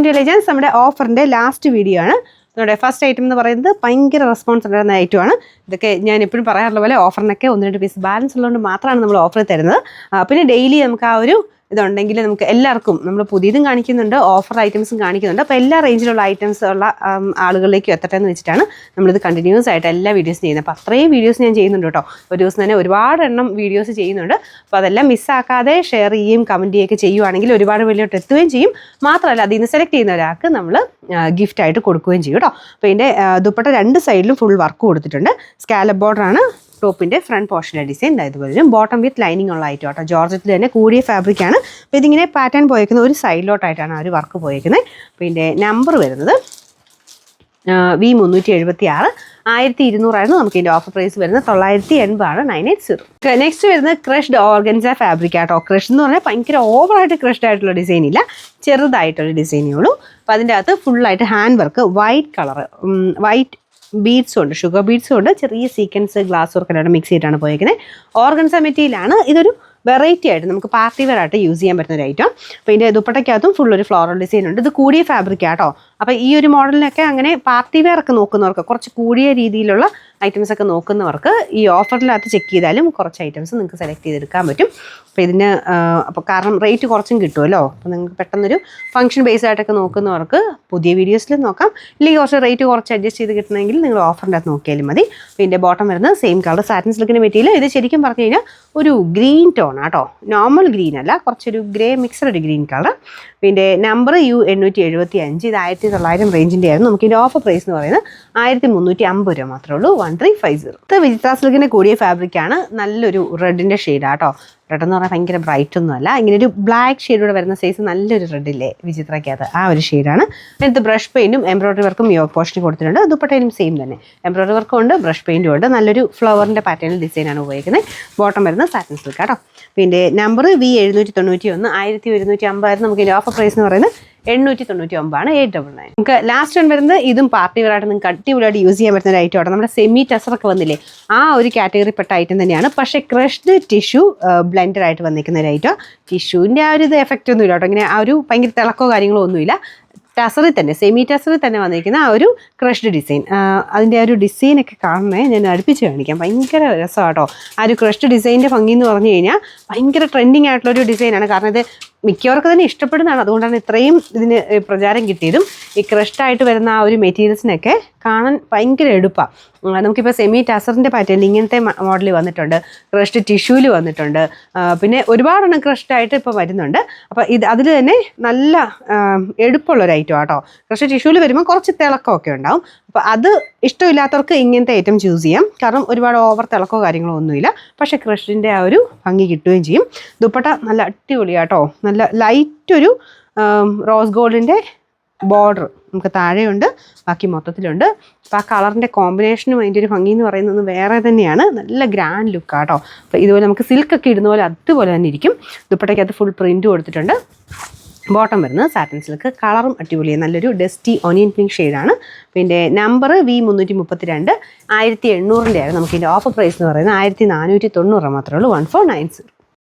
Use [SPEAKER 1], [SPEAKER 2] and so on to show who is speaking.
[SPEAKER 1] To legends. നമ്മുടെ ഓഫറിൻ്റെ last video ആണ്. നമ്മുടെ ഫസ്റ്റ് ഐറ്റം എന്ന് പറയുന്നത് ഭയങ്കര റെസ്പോൺസ് ഉണ്ടായിരുന്ന ഐറ്റമാണ്. ഇതൊക്കെ ഞാൻ എപ്പോഴും പറയാറുള്ള പോലെ ഓഫറിനൊക്കെ 1-2 പീസ് ബാലൻസ് ഉള്ളതുകൊണ്ട് മാത്രമാണ് നമ്മൾ ഓഫർ തരുന്നത്. പിന്നെ ഡെയിലി നമുക്ക് ആ ഒരു ഇതുണ്ടെങ്കിൽ നമുക്ക് എല്ലാവർക്കും നമ്മൾ പുതിയതും കാണിക്കുന്നുണ്ട്, ഓഫർ ഐറ്റംസും കാണിക്കുന്നുണ്ട്. അപ്പോൾ എല്ലാ റേഞ്ചിലുള്ള ഐറ്റംസ് ഉള്ള ആളുകളിലേക്കും എത്തട്ടെ എന്ന് വെച്ചിട്ടാണ് നമ്മളിത് കണ്ടിന്യൂസ് ആയിട്ട് എല്ലാ വീഡിയോസും ചെയ്യുന്നത്. അപ്പോൾ അത്രയും വീഡിയോസ് ഞാൻ ചെയ്യുന്നുണ്ട് കേട്ടോ. ഒരു ദിവസം തന്നെ ഒരുപാട് എണ്ണം വീഡിയോസ് ചെയ്യുന്നുണ്ട്. അപ്പോൾ അതെല്ലാം മിസ്സാക്കാതെ ഷെയർ ചെയ്യുകയും കമൻറ്റ് ചെയ്യുകയൊക്കെ ചെയ്യുവാണെങ്കിൽ ഒരുപാട് വലിയോട്ട് എത്തുകയും ചെയ്യും. മാത്രമല്ല അതിൽ നിന്ന് സെലക്ട് ചെയ്യുന്ന ഒരാൾക്ക് നമ്മൾ ഗിഫ്റ്റായിട്ട് കൊടുക്കുകയും ചെയ്യും കേട്ടോ. അപ്പോൾ ഇതിൻ്റെ ദുപ്പട്ട 2 സൈഡിലും ഫുൾ വർക്ക് കൊടുത്തിട്ടുണ്ട്. സ്കാലപ്പ് ബോർഡറാണ് ടോപ്പിൻ്റെ ഫ്രണ്ട് പോർഷനിലെ ഡിസൈൻ. ഇതുപോലെ ബോട്ടം വിത്ത് ലൈനിങ് ഉള്ള ഐറ്റം കേട്ടോ. ജോർജറ്റിൽ തന്നെ കൂടിയ ഫാബ്രിക്കാണ്. അപ്പോൾ ഇതിങ്ങനെ പാറ്റേൺ പോയേക്കുന്നത് ഒരു സൈഡിലോട്ടായിട്ടാണ് ആ ഒരു വർക്ക് പോയേക്കുന്നത്. അപ്പോൾ ഇതിൻ്റെ നമ്പർ വരുന്നത് V376 1200 നമുക്ക് ഇതിൻ്റെ ഓഫർ പ്രൈസ് വരുന്നത് 980 980. നെക്സ്റ്റ് വരുന്നത് ക്രഷ്ഡ് ഓർഗൻസ ഫാബ്രിക് ആട്ടോ. ക്രഷ് എന്ന് പറഞ്ഞാൽ ഭയങ്കര ഓവറായിട്ട് ക്രഷ്ഡ് ആയിട്ടുള്ള ഡിസൈൻ ഇല്ല, ചെറുതായിട്ടൊരു ഡിസൈനേ ഉള്ളൂ. അപ്പോൾ അതിൻ്റെ അകത്ത് ഫുള്ളായിട്ട് hand work, white colour, white ബീഡ്സും ഉണ്ട്, ഷുഗർ ബീഡ്സും ഉണ്ട്, ചെറിയ സീക്വൻസ് ഗ്ലാസ് വർക്കെല്ലാം മിക്സ് ചെയ്തിട്ടാണ് പോയിരിക്കുന്നത്. ഓർഗൻസ മെറ്റീരിയലാണ്. ഇതൊരു വെറൈറ്റി ആയിട്ട് നമുക്ക് പാർട്ടി വെയർ ആയിട്ട് യൂസ് ചെയ്യാൻ പറ്റുന്ന ഒരു ഐറ്റം. അപ്പോൾ ഇതിൻ്റെ ദുപ്പട്ടയ്ക്കകത്തും ഫുൾ ഒരു ഫ്ലോറൽ ഡിസൈൻ ഉണ്ട്. ഇത് കൂടിയ ഫാബ്രിക് ആട്ടോ. അപ്പോൾ ഈ ഒരു മോഡലിനൊക്കെ അങ്ങനെ പാർട്ടി വെയർ ഒക്കെ നോക്കുന്നവർക്ക്, കുറച്ച് കൂടിയ രീതിയിലുള്ള ഐറ്റംസ് ഒക്കെ നോക്കുന്നവർക്ക് ഈ ഓഫറിനകത്ത് ചെക്ക് ചെയ്താലും കുറച്ച് ഐറ്റംസ് നിങ്ങൾക്ക് സെലക്ട് ചെയ്തെടുക്കാൻ പറ്റും. അപ്പോൾ ഇതിന് അപ്പോൾ കാരണം റേറ്റ് കുറച്ചും കിട്ടുമല്ലോ. അപ്പോൾ നിങ്ങൾക്ക് പെട്ടെന്നൊരു ഫംഗ്ഷൻ ബേസ് ആയിട്ടൊക്കെ നോക്കുന്നവർക്ക് പുതിയ വീഡിയോസിൽ നോക്കാം. ഇല്ലെങ്കിൽ കുറച്ച് റേറ്റ് കുറച്ച് അഡ്ജസ്റ്റ് ചെയ്ത് കിട്ടണമെങ്കിൽ നിങ്ങൾ ഓഫറിൻ്റെ അകത്ത് നോക്കിയാലും മതി. അപ്പോൾ ഇതിൻ്റെ ബോട്ടം വരുന്നത് സെയിം കളർ സാറ്റിൻ സിൽക്കിൻ്റെ മെറ്റീരിയൽ. ഇത് ശരിക്കും പറഞ്ഞു കഴിഞ്ഞാൽ ഒരു ഗ്രീൻ ടോൺ ആട്ടോ, നോർമൽ ഗ്രീൻ അല്ല, കുറച്ചൊരു ഗ്രേ മിക്സഡ് ഒരു ഗ്രീൻ കളർ. ഇതിൻ്റെ നമ്പർ U875. ഇത് 1900 റേഞ്ചിൻ്റെ ആയിരുന്നു. നമുക്ക് ഇതിൻ്റെ ഓഫർ പ്രൈസ് എന്ന് പറയുന്നത് 1350 രൂപ മാത്രമേ ഉള്ളൂ. 1350. ഇത് വിചിത്ര സിൽക്കിൻ്റെ കൂടിയ ഫാബ്രിക്കാണ്. നല്ലൊരു റെഡിൻ്റെ ഷെയ്ഡാട്ടോ. റെഡ് എന്ന് പറഞ്ഞാൽ ഭയങ്കര ബ്രൈറ്റ് ഒന്നും അല്ല, ഇങ്ങനെ ഒരു ബ്ലാക്ക് ഷെയ്ഡൂടെ വരുന്ന സൈസ് നല്ലൊരു റെഡില്ലേ വിചിത്രയ്ക്കകത്ത്, ആ ഒരു ഷെയ്ഡാണ്. അതിനകത്ത് ബ്രഷ് പെയിൻറ്റും എംബ്രോയ്ഡറി വർക്കും യോ പോർഷന് കൊടുത്തിട്ടുണ്ട്. ദുപ്പട്ടയിലും സെയിം തന്നെ എംബ്രോയ്ഡറി വർക്കും ഉണ്ട്, ബ്രഷ് പെയിൻറ്റും ഉണ്ട്. നല്ലൊരു ഫ്ലവറിൻ്റെ പാറ്റേണിൽ ഡിസൈനാണ് ഉപയോഗിക്കുന്നത്. ബോട്ടം വരുന്നത് സാറ്റിൻ സിൽക്ക് കേട്ടോ. പിന്നെ നമ്പർ V791 1150 നമുക്ക് ഇതിൻ്റെ ഓഫർ പ്രൈസ് എന്ന് പറയുന്നത് 899 899. നമുക്ക് ലാസ്റ്റ് വൺ വരുന്നത് ഇതും പാർട്ടി വെയർ ആയിട്ട് നിങ്ങൾക്ക് അടിപൊളിയായിട്ട് യൂസ് ചെയ്യാൻ പറ്റുന്ന ഒരു ഐറ്റം ആണ്. നമ്മുടെ സെമി ടസറൊക്കെ വന്നില്ലേ, ആ ഒരു കാറ്റഗറിപ്പെട്ട ഐറ്റം തന്നെയാണ്. പക്ഷേ ക്രഷ്ഡ് ടിഷ്യൂ ബ്ലെൻഡഡ് ആയിട്ട് വന്നിരിക്കുന്ന ഒരു ഐറ്റം. ടിഷ്യൂവിൻ്റെ ആ ഒരു ഇത് എഫക്റ്റ് ഒന്നും ഇല്ല കേട്ടോ. ഇങ്ങനെ ആ ഒരു ഭയങ്കര തിളക്കോ കാര്യങ്ങളോ ഒന്നുമില്ല. ടസറിൽ തന്നെ, സെമി ടസറിൽ തന്നെ വന്നിരിക്കുന്ന ആ ഒരു ക്രഷ്ഡ് ഡിസൈൻ. അതിൻ്റെ ആ ഒരു ഡിസൈനൊക്കെ കാണണേ, ഞാൻ അടുപ്പിച്ച് കാണിക്കാം. ഭയങ്കര രസമാണ് കേട്ടോ. ആ ഒരു ക്രഷ്ഡ് ഡിസൈനിൻ്റെ ഭംഗി എന്ന് പറഞ്ഞു കഴിഞ്ഞാൽ ഭയങ്കര ട്രെൻഡിങ് ആയിട്ടുള്ളൊരു ഡിസൈനാണ്. കാരണം ഇത് മിക്കവർക്ക് തന്നെ ഇഷ്ടപ്പെടുന്നതാണ്. അതുകൊണ്ടാണ് ഇത്രയും ഇതിന് പ്രചാരം കിട്ടിയതും. ഈ ക്രഷ്ഡായിട്ട് വരുന്ന ആ ഒരു മെറ്റീരിയൽസിനൊക്കെ കാണാൻ ഭയങ്കര എടുപ്പാണ്. നമുക്കിപ്പോൾ സെമി ടസറിൻ്റെ പാറ്റേൺ ഇങ്ങനത്തെ മോഡൽ വന്നിട്ടുണ്ട്, ക്രഷ്ഡ് ടിഷ്യൂവിൽ വന്നിട്ടുണ്ട്, പിന്നെ ഒരുപാടെണ്ണം ക്രഷ്ഡായിട്ട് ഇപ്പോൾ വരുന്നുണ്ട്. അപ്പോൾ ഇത് അതിൽ തന്നെ നല്ല എടുപ്പുള്ളൊരു ഐറ്റം ആട്ടോ. ക്രഷ്ഡ് ടിഷ്യൂവിൽ വരുമ്പോൾ കുറച്ച് തിളക്കമൊക്കെ ഉണ്ടാവും. അപ്പോൾ അത് ഇഷ്ടമില്ലാത്തവർക്ക് ഇങ്ങനത്തെ ഐറ്റം ചൂസ് ചെയ്യാം. കാരണം ഒരുപാട് ഓവർ തിളക്കോ കാര്യങ്ങളോ ഒന്നുമില്ല. പക്ഷേ ക്രഷിൻ്റെ ആ ഒരു ഭംഗി കിട്ടുകയും ചെയ്യും. ദുപ്പട്ട നല്ല അടിപൊളിയാട്ടോ. നല്ല ലൈറ്റ് ഒരു റോസ് ഗോൾഡിൻ്റെ ബോർഡർ നമുക്ക് താഴെയുണ്ട്, ബാക്കി മൊത്തത്തിലുണ്ട്. അപ്പോൾ ആ കളറിൻ്റെ കോമ്പിനേഷനും അതിൻ്റെ ഒരു ഭംഗി എന്ന് പറയുന്നത് വേറെ തന്നെയാണ്. നല്ല ഗ്രാൻഡ് ലുക്കാട്ടോ. അപ്പോൾ ഇതുപോലെ നമുക്ക് സിൽക്കൊക്കെ ഇടുന്ന പോലെ അതുപോലെ തന്നെ ഇരിക്കും. ദുപ്പട്ടയ്ക്കകത്ത് ഫുൾ പ്രിൻറ്റ് കൊടുത്തിട്ടുണ്ട്. ബോട്ടം വരുന്നത് സാറ്റിൻ സിൽക്ക്. കളറും അടിപൊളിയാണ്, നല്ലൊരു ഡസ്റ്റി ഒനിയൻ പിങ്ക് ഷെയ്ഡാണ്. പിന്നെ നമ്പർ V332 1800 ആയിരുന്നു. നമുക്ക് ഇതിൻ്റെ ഓഫർ പ്രൈസ് എന്ന് പറയുന്നത് 1490 മാത്രമേ ഉള്ളൂ. 1490.